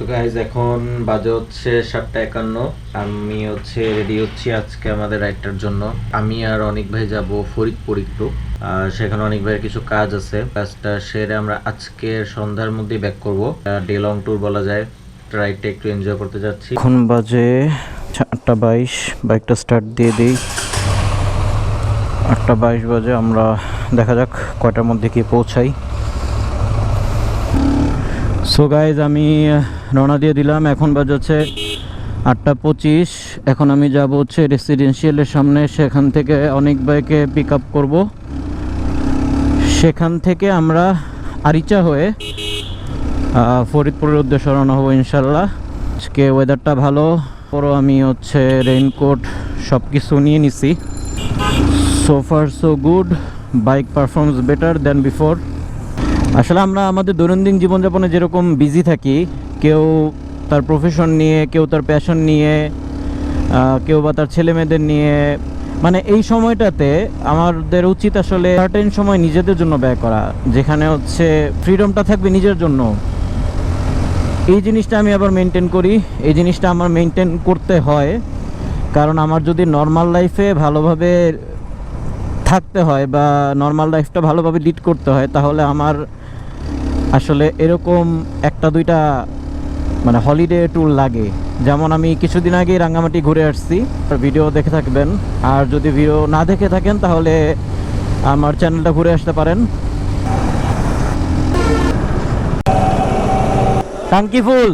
So guys এখন বাজে হচ্ছে 7:51। আমি রেডি হচ্ছি আজকে আমাদের রাইডটার জন্য। আমি আর অনিক ভাই যাব ফরিদপুর একটু, আর সেখানে অনিক ভাইয়ের কিছু কাজ আছে। কাজটা সেরে আমরা আজকের সন্ধ্যার মধ্যেই ব্যাক করবো। ডে লং ট্যুর বলা যায়। রাইডটা একটু এনজয় করতে যাচ্ছি। এখন বাজে 8:22, বাইকটা স্টার্ট দিয়ে দিই। 8:22 বাজে, আমরা দেখা যাক কয়টার মধ্যে কি পৌঁছাই। সো গাইজ আমি রওনা দিয়ে দিলাম। এখন বাজে হচ্ছে 8:25। এখন আমি যাব হচ্ছে রেসিডেন্সিয়ালের সামনে, সেখান থেকে অনেক বাইকে পিক আপ করবো। সেখান থেকে আমরা আরিচা হয়ে ফরিদপুরের উদ্দেশ্যে রওনা হবো ইনশাল্লাহ। আজকে ওয়েদারটা ভালো, পরও আমি হচ্ছে রেইনকোট সব কিছু নিয়ে নিছি। So far so good, bike performs better than before. আসলে আমরা আমাদের দৈনন্দিন জীবনযাপনে যেরকম বিজি থাকি, কেউ তার প্রফেশন নিয়ে, কেউ তার প্যাশন নিয়ে, কেউ বা তার ছেলে মেয়েদের নিয়ে, মানে এই সময়টাতে আমাদের উচিত আসলে সার্টেন সময় নিজেদের জন্য ব্যয় করা, যেখানে হচ্ছে ফ্রিডমটা থাকবে নিজের জন্য। এই জিনিসটা আমি আবার মেনটেন করি। এই জিনিসটা আমার মেনটেন করতে হয়, কারণ আমার যদি নর্মাল লাইফে ভালোভাবে থাকতে হয় বা নর্মাল লাইফটা ভালোভাবে লিড করতে হয়, তাহলে আমার আসলে এরকম একটা দুইটা মানে হলিডে ট্যুর লাগে। যেমন আমি কিছুদিন আগে রাঙ্গামাটি ঘুরে আসছি, ভিডিও দেখে থাকবেন। আর যদি ভিডিও না দেখে থাকেন তাহলে আমার চ্যানেলটা ঘুরে আসতে পারেন। টাঙ্কি ফুল।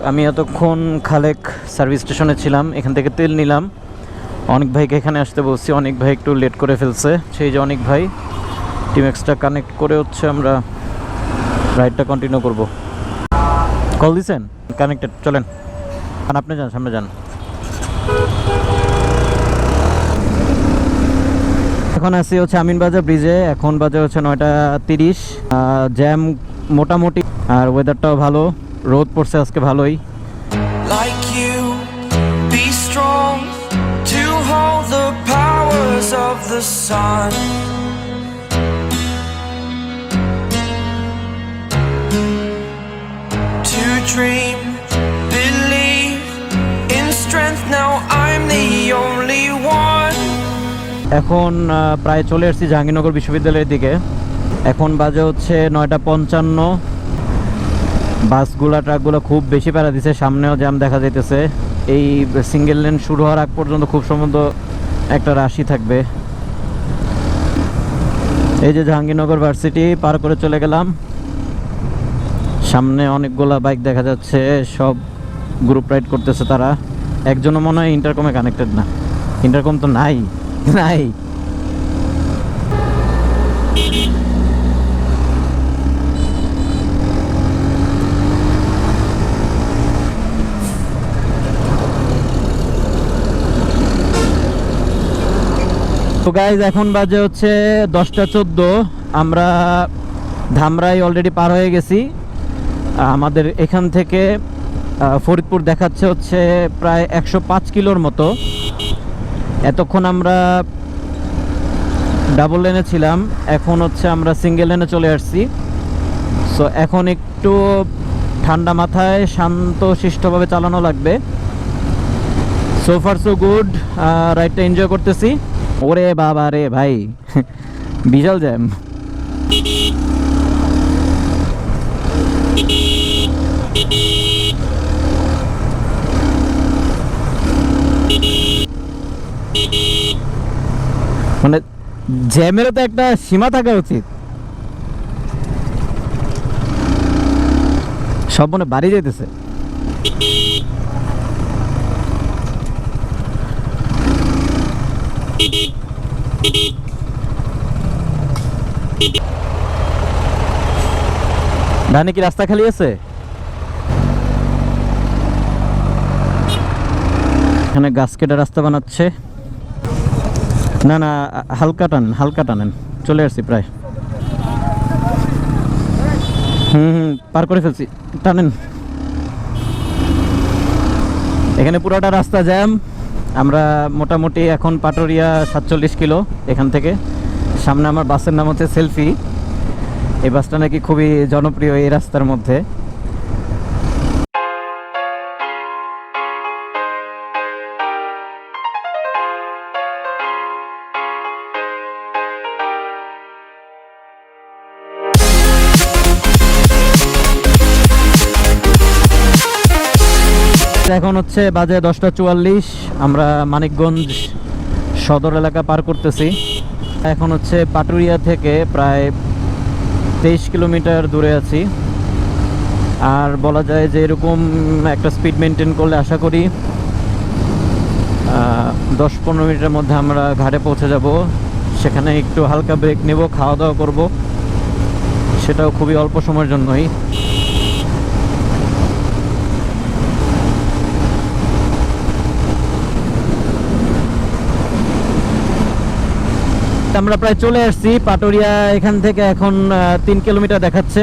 আমি এতক্ষণ খালেক সার্ভিস স্টেশনে ছিলাম, এখান থেকে তেল নিলাম। অনেক ভাইকে এখানে আসতে বলছি, অনেক ভাই একটু লেট করে ফেলছে। সেই যে অনেক ভাই টিম এক্সটা কানেক্ট করে হচ্ছে আমরা রাইডটা কন্টিনিউ করব। কল দিছেন? কানেক্টেড, চলেন। আর আপনি যান, সামনে যান। এখন আছি হচ্ছে আমিনবাজার ব্রিজে। এখন বাজে হচ্ছে 9:30। জ্যাম মোটামুটি, আর ওয়েদারটাও ভালো, রোদ পড়ছে আজকে ভালোই। Like you, be strong to hold the powers of the sun. To dream, believe in strength. Now I'm the only one. এখন প্রায় চলে এসেছি জাহাঙ্গীরনগর বিশ্ববিদ্যালয়ের দিকে। এখন বাজে হচ্ছে 9:55। বাসগুলা ট্রাকগুলো খুব বেশি প্যারা দিছে, সামনেও জ্যাম দেখা যাইতেছে। এই সিঙ্গেল লেন শুরু হওয়ার আগ পর্যন্ত খুব সম্ভবত একটা রাশি থাকবে। এই যে জাহাঙ্গীরনগর ভার্সিটি পার করে চলে গেলাম। সামনে অনেকগুলা বাইক দেখা যাচ্ছে, সব গ্রুপ রাইড করতেছে তারা। একজনও মনে হয় ইন্টারকমে কানেক্টেড না। ইন্টারকম তো নাই। তো গাইজ এখন বাজে হচ্ছে 10:14। আমরা ধামরাই অলরেডি পার হয়ে গেছি। আমাদের এখান থেকে ফরিদপুর দেখাচ্ছে হচ্ছে প্রায় 105 কিলোর মতো। এতক্ষণ আমরা ডাবল লেনে ছিলাম, এখন হচ্ছে আমরা সিঙ্গেল লেনে চলে আসছি। সো এখন একটু ঠান্ডা মাথায় শান্ত শিষ্টভাবে চালানো লাগবে। সো ফার সো গুড, রাইডটা এনজয় করতেছি। ওরে বাবা রে ভাই, বিশাল জ্যাম। মানে জ্যামেরও তো একটা সীমা থাকা উচিত। সব মনে বাড়ি যেতেছে। ডানে কি রাস্তা খালি আছে? এখানে গাছ কেটে রাস্তা বানাচ্ছে। না না, হালকা টানেন। চলে আসছি প্রায়। পার করে ফেলছি, টানেন। এখানে পুরোটা রাস্তা জ্যাম। আমরা মোটামুটি এখন পাটুরিয়া 47 কিলো এখান থেকে। সামনে আমার বাসের নাম হচ্ছে সেলফি। এই বাসটা নাকি খুবই জনপ্রিয় এই রাস্তার মধ্যে। এখন হচ্ছে বাজে 10:44। আমরা মানিকগঞ্জ সদর এলাকা পার করতেছি। এখন হচ্ছে পাটুরিয়া থেকে প্রায় 23 কিলোমিটার দূরে আছি। আর বলা যায় যে এরকম একটা স্পিড মেনটেন করলে আশা করি 10-15 মিনিটের মধ্যে আমরা ঘাটে পৌঁছে যাব। সেখানে একটু হালকা ব্রেক নেব, খাওয়া দাওয়া করব, সেটাও খুবই অল্প সময়ের জন্যই। আমরা প্রায় চলে আসছি পাটুরিয়া। এখান থেকে এখন 3 কিলোমিটার দেখাচ্ছে।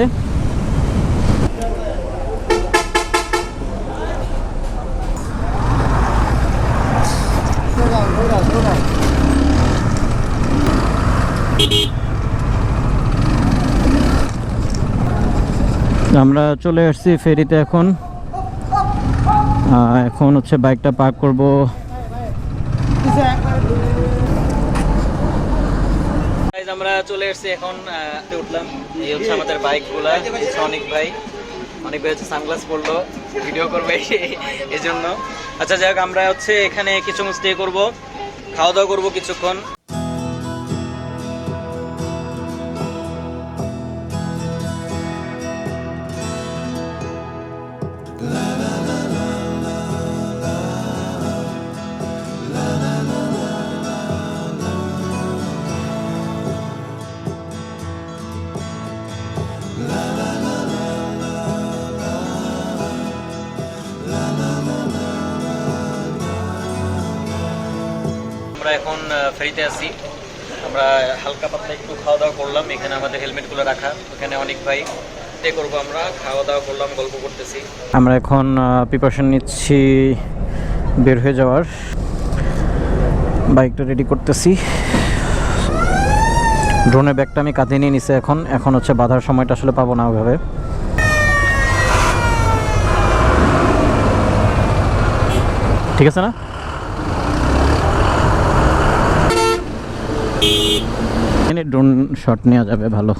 আমরা চলে আসছি ফেরিতে। এখন হচ্ছে বাইকটা পার্ক করব। আমরা চলে এসেছি এখন, উঠলাম। এই হচ্ছে আমাদের বাইকগুলা। অনেক ভাই হচ্ছে সানগ্লাস পরলো, ভিডিও করবে এই জন্য। আচ্ছা যাক, আমরা হচ্ছে এখানে কিছুক্ষণ স্টে করব, খাওয়া দাওয়া করবো কিছুক্ষণ। আমরা এখন ফেরিতে আছি। আমরা হালকা পাতলা একটু খাওয়া দাওয়া করলাম। এখানে আমাদের হেলমেটগুলো রাখা, ওখানে অনেক ভাই স্টে করবো। আমরা খাওয়া দাওয়া করলাম, গল্প করতেছি। আমরা এখন প্রিপারেশন নিচ্ছি বের হয়ে যাওয়ার। বাইকটা রেডি করতেছি। ড্রোনের ব্যাগটা আমি কাঁধে নিয়ে নিছি। এখন হচ্ছে বাধার সময়টা আসলে পাবো না ওইভাবে। ঠিক আছে না? ড্রোন শট নেওয়া যাবে ভালো।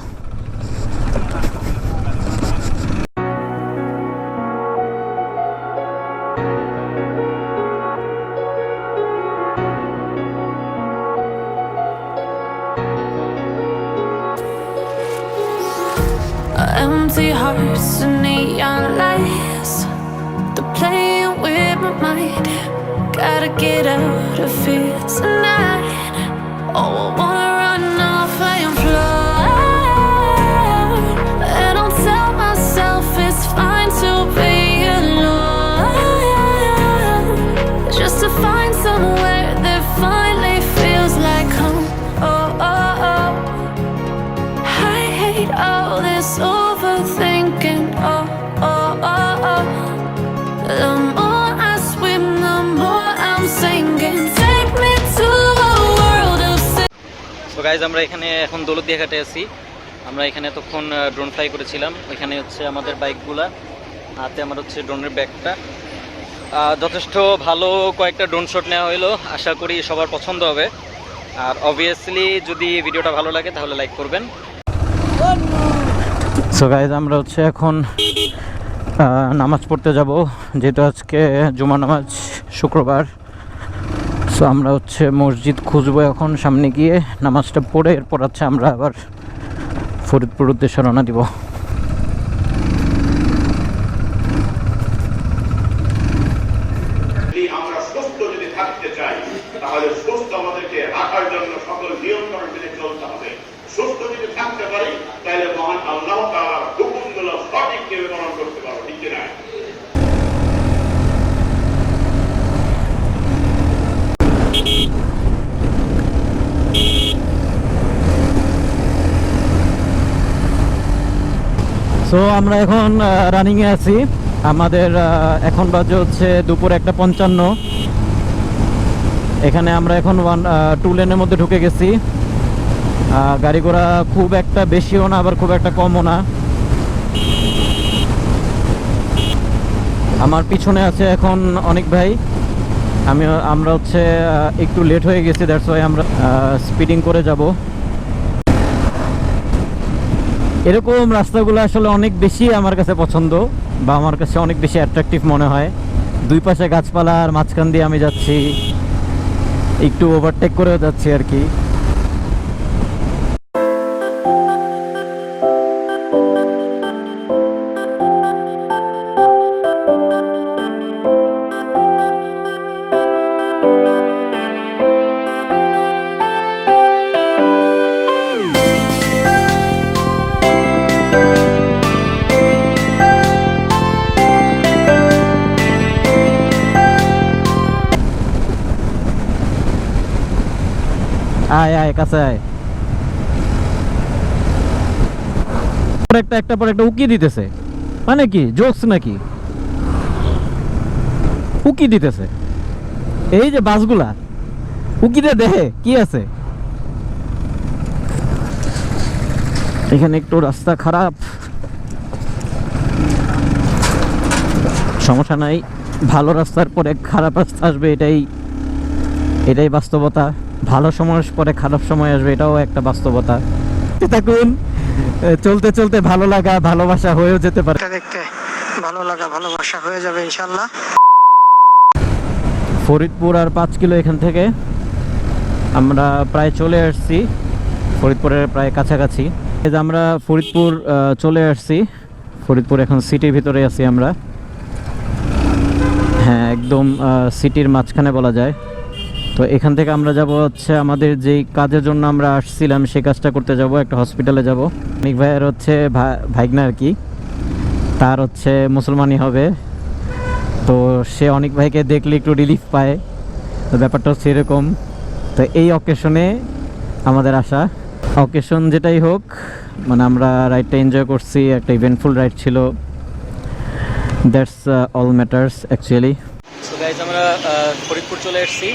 Empty hearts and neon lights, they're playing with my mind. Gotta get out of here tonight. Oh, I wanna run off and fly, and I'll tell myself it's fine to be alone, just to find somewhere that finally feels like home. Oh, oh, oh. I hate all this overthinking. Oh, oh, oh, oh. The more I swim, the more I'm sinking. Take me to a world of sin. তো guys, আমরা এখানে এখন দৌলতদিয়া ঘাটে আছি। আমরা এখানে এতক্ষণ drone fly করেছিলাম। ওইখানে হচ্ছে আমাদের বাইকগুলা, হাতে আমার হচ্ছে ড্রোনের ব্যাগটা। যথেষ্ট ভালো কয়েকটা ড্রোন শট নেওয়া হলো। আশা করি সবার পছন্দ হবে। আর অবভিয়াসলি যদি ভিডিওটা ভালো লাগে তাহলে লাইক করবেন। সো গাইজ, আমরা হচ্ছে এখন নামাজ পড়তে যাব, যেহেতু আজকে জুমা নামাজ, শুক্রবার। সো আমরা হচ্ছে মসজিদ খুঁজবো এখন সামনে গিয়ে, নামাজটা পড়ে এরপর হচ্ছে আমরা আবার ফরিদপুর উদ্দেশ্যে রওনা দিব। আমরা সুস্থ যদি থাকতে চাই তাহলে সুস্থ আমাদেরকে রাখার জন্য সকল নিয়ন্ত্রণ মেনে চলতে হবে। সুস্থ যদি থাকতে পারি তাহলে মহান আল্লাহ তাআলার হুকুমগুলো সঠিকভাবে পালন করতে পারবো, ঠিক না? সো আমরা এখন রানিংয়ে আছি। আমাদের এখন বাজে হচ্ছে দুপুর 1:55। এখানে আমরা এখন 2 লেনের মধ্যে ঢুকে গেছি। গাড়ি ঘোড়া খুব একটা বেশিও না, আবার খুব একটা কমও না। আমার পিছনে আছে এখন অনেক ভাই। আমরা হচ্ছে একটু লেট হয়ে গেছি, দ্যাটস ওয়াই আমরা স্পিডিং করে যাব। এরকম রাস্তাগুলো আসলে অনেক বেশি আমার কাছে পছন্দ, বা আমার কাছে অনেক বেশি অ্যাট্রাকটিভ মনে হয়। দুই পাশে গাছপালা, আর মাঝখান দিয়ে আমি যাচ্ছি, একটু ওভারটেক করেও যাচ্ছি আর কি। আয় আয় কাছে আয়। একটা পর একটা উকি দিতেছে, মানে কি জোকস নাকি? উকি দিতেছে এই যে বাসগুলা, উকিতে দেখে কি আছে। এখানে একটু রাস্তা খারাপ, সমস্যা নাই, ভালো রাস্তার পরে খারাপ রাস্তা আসবে, এটাই বাস্তবতা। ভালো সময়ের পরে খারাপ সময় আসবে, এটাও একটা বাস্তবতা। থাকুন, চলতে চলতে ভালো লাগা ভালোবাসা হয়েও যেতে পারে। দেখতে ভালো লাগা ভালোবাসা হয়ে যাবে ইনশাআল্লাহ। ফরিদপুর আর 5 কিলো এখান থেকে। আমরা প্রায় চলে আসছি ফরিদপুরের প্রায় কাছাকাছি। এই যে আমরা ফরিদপুর চলে আসছি। ফরিদপুর এখন সিটির ভিতরে আছি আমরা। হ্যাঁ, একদম সিটির মাঝখানে বলা যায়। তো এখান থেকে আমরা যাব হচ্ছে আমাদের যেই কাজের জন্য আমরা আসছিলাম সেই কাজটা করতে যাব, একটা হসপিটালে যাব। অনেক ভাইয়ের হচ্ছে ভাইগনা আর কি, তার হচ্ছে মুসলমানি হবে। তো সে অনেক ভাইকে দেখলে একটু রিলিফ পায়, তো ব্যাপারটা হচ্ছে এরকম। তো এই অকেশনে আমাদের আসা, অকেশন যেটাই হোক, মানে আমরা রাইডটা এনজয় করছি, একটা ইভেন্টফুল রাইড ছিল। That's all matters actually. So guys, আমরা ফরিদপুর চলে এসেছি।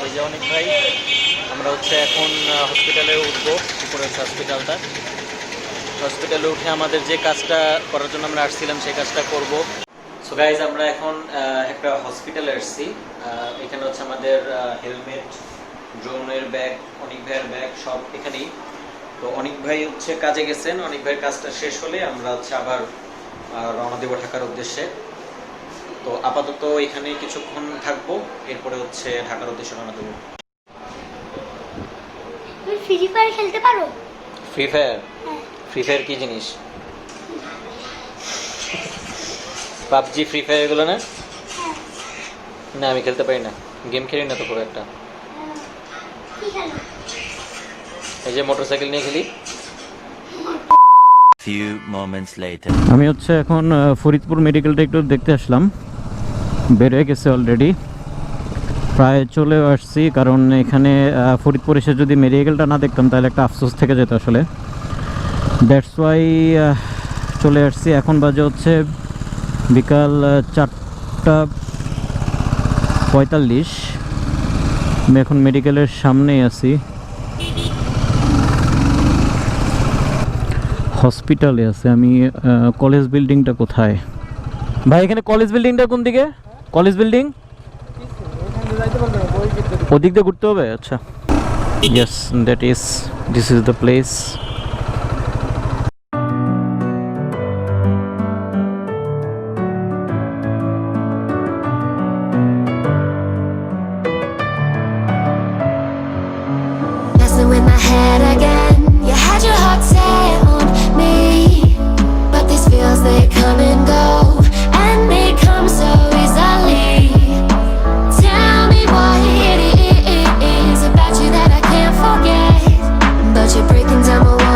ওই যে অনেক ভাই, আমরা হচ্ছে এখন হসপিটালে উঠবো। উপরে হচ্ছে হসপিটালটা, হসপিটালে উঠে আমাদের যে কাজটা করার জন্য আমরা আসছিলাম সেই কাজটা করব। সো গাইজ, আমরা এখন একটা হসপিটালে এসেছি। এখানে হচ্ছে আমাদের হেলমেট, ড্রোনের ব্যাগ, অনেক ভাইয়ের ব্যাগ সব এখানেই। তো অনেক ভাই হচ্ছে কাজে গেছেন, অনেক ভাইয়ের কাজটা শেষ হলে আমরা হচ্ছে আবার রওনা দেব ঢাকার উদ্দেশ্যে। তো আপাতত এখানে কিছুক্ষণ থাকবো, এরপরে হচ্ছে ঢাকার উদ্দেশ্যে রওনা দেবো। তুমি ফ্রি ফায়ার খেলতে পারো? Free fire? ফ্রি ফায়ার কি জিনিস? পাবজি, ফ্রি ফায়ার এগুলো না? না, আমি খেলতে পারি না, গেম খেলি না তো খুব একটা। কি খেলো? এই যে মোটরসাইকেল নিয়ে খেলি। Few moments later. আমি হচ্ছে এখন ফরিদপুর মেডিকেলটা একটু দেখতে আসলাম। বের হয়ে গেছে অলরেডি, প্রায় চলে আসছি। কারণ এখানে ফরিদপুর এসে যদি মেডিকেলটা না দেখতাম তাহলে একটা আফসোস থেকে যেত আসলে। দ্যাটস ওয়াই চলে আসছি। এখন বাজে হচ্ছে বিকাল 4:45। আমি এখন মেডিকেলের সামনেই আছি, হসপিটালে আছে আমি। কলেজ বিল্ডিংটা কোথায় ভাই? এখানে কলেজ বিল্ডিংটা কোন দিকে? কলেজ বিল্ডিং ওদিক দিয়ে ঘুরতে হবে? আচ্ছা, yes, this is the place. Messing with my head again. You had your heart set on me, but these feels, they come and go, and they come so easily. Tell me what it is about you that I can't forget, but you're breaking down my walls.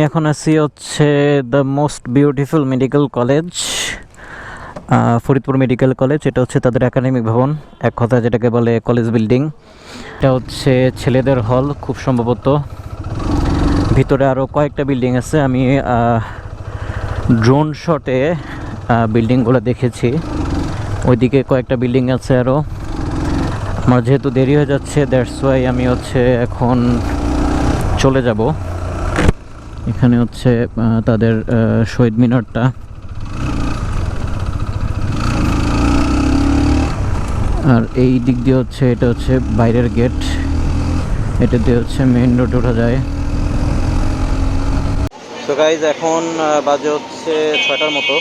এখন আছি হচ্ছে the most beautiful medical college, Faridpur medical college. এটা হচ্ছে তাদের academic ভবন, এক কথা যেটাকে বলে কলেজ বিল্ডিং। এটা হচ্ছে ছেলেদের হল খুব সম্ভবত। ভিতরে আরও কয়েকটা বিল্ডিং আছে, আমি ড্রোন শটে বিল্ডিংগুলো দেখেছি। ওইদিকে কয়েকটা বিল্ডিং আছে আরও। আমার যেহেতু দেরি হয়ে যাচ্ছে, দ্যাটস ওয়াই আমি হচ্ছে এখন চলে যাব। এখানে হচ্ছে তাদের শহীদ মিনারটা। আর এই দিক দিয়ে হচ্ছে এটা হচ্ছে বাইরের গেট, এটা দিয়ে হচ্ছে মেইন রোডে ওঠা যায়। তো গাইজ এখন বাজে হচ্ছে 6টার মতো।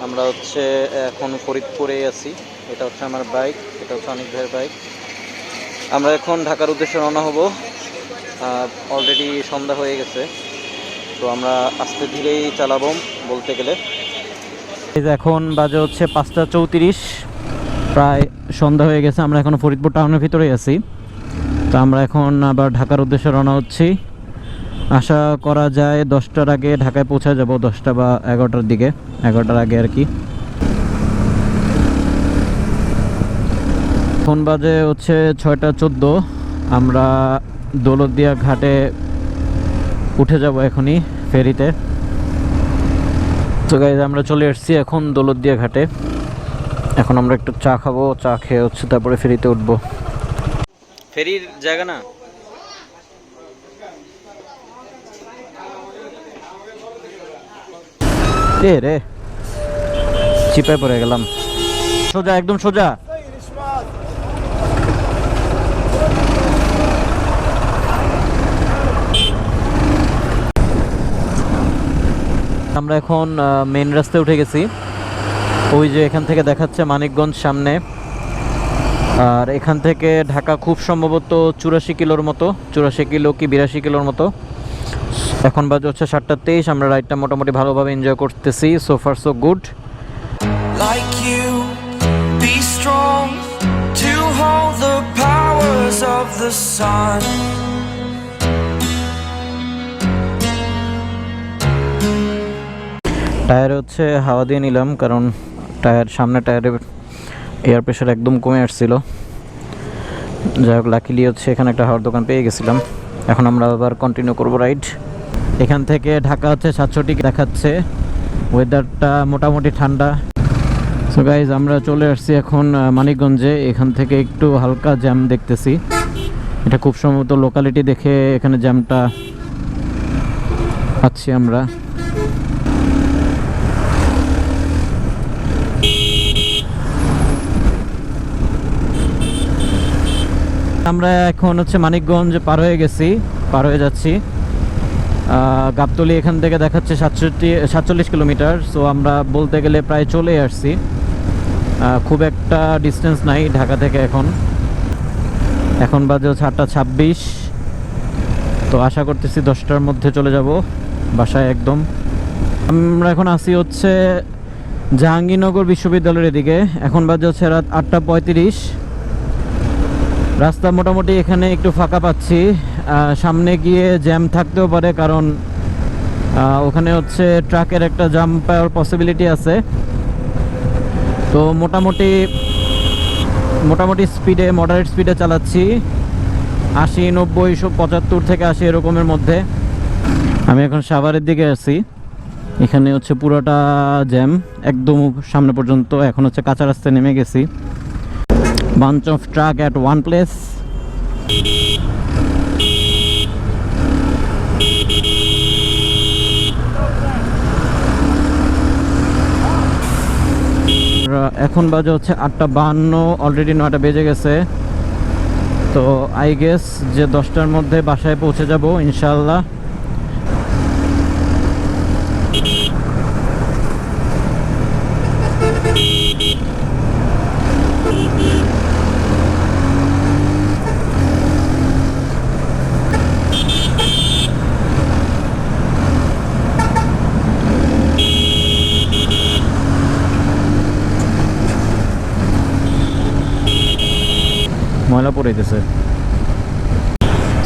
আমরা হচ্ছে এখন ফরিদপুরে আছি। এটা হচ্ছে আমার বাইক, এটা হচ্ছে অনেক ভাইয়ের বাইক। আমরা এখন ঢাকার উদ্দেশ্যে রওনা হব। অলরেডি সন্ধ্যা হয়ে গেছে, তো আমরা আস্তে ধীরেই চালাবো বলতে গেলে। এখন বাজে হচ্ছে 5টা 34, প্রায় সন্ধ্যা হয়ে গেছে। আমরা এখন ফরিদপুর টাউনের ভিতরেই আছি। তো আমরা এখন আবার ঢাকার উদ্দেশ্যে রওনা হচ্ছি। আশা করা যায় 10টার আগে ঢাকায় পৌঁছে যাব, 10টা বা 11টার দিকে, 11টার আগে আর কি। এখন বাজে হচ্ছে 6টা 14। আমরা দৌলতদিয়া ঘাটে উঠে যাব এখনই ফেরিতে। তো গাইজ আমরা চলে এসেছি এখন দৌলতদিয়া ঘাটে। এখন আমরা একটু চা খাবো, চা খেয়ে হচ্ছে তারপরে ফেরিতে উঠবো। ফেরির জায়গা না রে, চিপায় পড়ে গেলাম। সোজা, একদম সোজা। আমরা এখন মেন রাস্তায় উঠে গেছি। ওই যে এখান থেকে দেখাচ্ছে মানিকগঞ্জ সামনে। আর এখান থেকে ঢাকা খুব সম্ভবত 84 কিলোর মতো, 84 কিলো কি 82 কিলোর মতো। এখন বাজে হচ্ছে 7টা 23। আমরা রাইডটা মোটামুটি ভালোভাবে এনজয় করতেছি। So far so good. Like you, be strong to hold the powers of the sun. টায়ারে হচ্ছে হাওয়া দিয়ে নিলাম, কারণ সামনে টায়ারে এয়ার প্রেশার একদম কমে আসছিল। যাই হোক, লাকিলি হচ্ছে এখানে একটা হাওয়ার দোকান পেয়ে গেছিলাম। এখন আমরা আবার কন্টিনিউ করব রাইড। এখান থেকে ঢাকা হচ্ছে 67 দেখাচ্ছে। ওয়েদারটা মোটামুটি ঠান্ডা। সো গাইজ আমরা চলে আসছি এখন মানিকগঞ্জে। এখান থেকে একটু হালকা জ্যাম দেখতেছি। এটা খুব সম্ভবত লোকালিটি দেখে এখানে জ্যামটা পাচ্ছি আমরা। আমরা এখন হচ্ছে মানিকগঞ্জ পার হয়ে যাচ্ছি। গাবতলী এখান থেকে দেখাচ্ছে 47 কিলোমিটার। সো আমরা বলতে গেলে প্রায় চলে আসছি, খুব একটা ডিস্টেন্স নাই ঢাকা থেকে। এখন বাজে হচ্ছে 8টা 26। তো আশা করতেছি 10টার মধ্যে চলে যাব বাসায় একদম। আমরা এখন আসি হচ্ছে জাহাঙ্গীরনগর বিশ্ববিদ্যালয়ের দিকে। এখন বাজে হচ্ছে রাত 8টা 35। রাস্তা মোটামুটি এখানে একটু ফাঁকা পাচ্ছি। সামনে গিয়ে জ্যাম থাকতেও পারে, কারণ ওখানে হচ্ছে ট্রাকের একটা জ্যাম পাওয়ার পসিবিলিটি আছে। তো মোটামুটি স্পিডে, মডারেট স্পিডে চালাচ্ছি, 80, 90, 75 থেকে 80 এরকমের মধ্যে। আমি এখন সাভারের দিকে আছি। এখানে হচ্ছে পুরোটা জ্যাম একদম সামনে পর্যন্ত। এখন হচ্ছে কাঁচা রাস্তায় নেমে গেছি। bunch of truck at one place. এখন বাজে হচ্ছে 8টা 52, অলরেডি 9টা বেজে গেছে। তো আই গেস যে 10টার মধ্যে বাসায় পৌঁছে যাব ইনশাআল্লাহ। ময়লা পড়ে গেছে।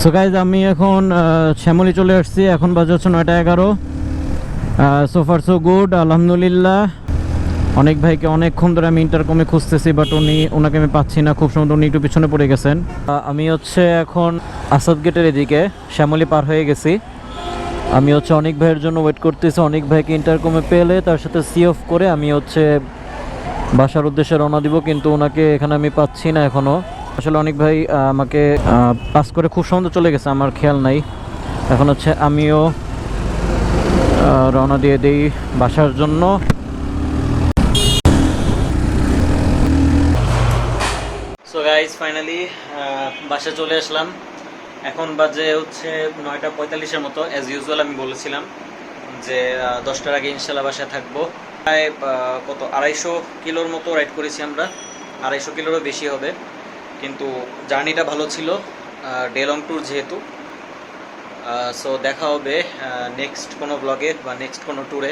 সো গাইজ আমি এখন শ্যামলী চলে আসছি, এখন বাজে হচ্ছে 9:11। সো ফার সো গুড, আলহামদুলিল্লাহ। অনেক ভাইকে অনেকক্ষণ ধরে আমি ইন্টারকমে খুঁজতেছি, বাট ওনাকে আমি পাচ্ছি না, খুব সম্ভবত উনি একটু পিছনে পড়ে গেছেন। আমি হচ্ছে এখন আসাদ গেটের এদিকে শ্যামলী পার হয়ে গেছি। আমি হচ্ছে অনেক ভাইয়ের জন্য ওয়েট করতেছি। অনেক ভাইকে ইন্টারকমে পেলে তার সাথে সি অফ করে আমি হচ্ছে বাসার উদ্দেশ্যে রওনা দিব, কিন্তু ওনাকে এখানে আমি পাচ্ছি না এখনও। আসলে অনেক ভাই আমাকে পাস করে খুব সম্ভবত চলে গেছে, আমার খেয়াল নাই। এখন হচ্ছে আমিও রওনা দিয়ে দিই বাসার জন্য। সো গাইজ ফাইনালি বাসায় চলে আসলাম। এখন বাজে হচ্ছে 9:45-এর মতো। অ্যাজ ইউজুয়াল আমি বলেছিলাম যে 10টার আগে ইনশাল্লাহ বাসায় থাকবো। প্রায় কত 250 কিলোর মতো রাইড করেছি আমরা, 250 কিলোরও বেশি হবে। কিন্তু জার্নিটা ভালো ছিল, ডে লং ট্যুর যেহেতু। সো দেখা হবে নেক্সট কোনো ব্লগে বা নেক্সট কোনো ট্যুরে।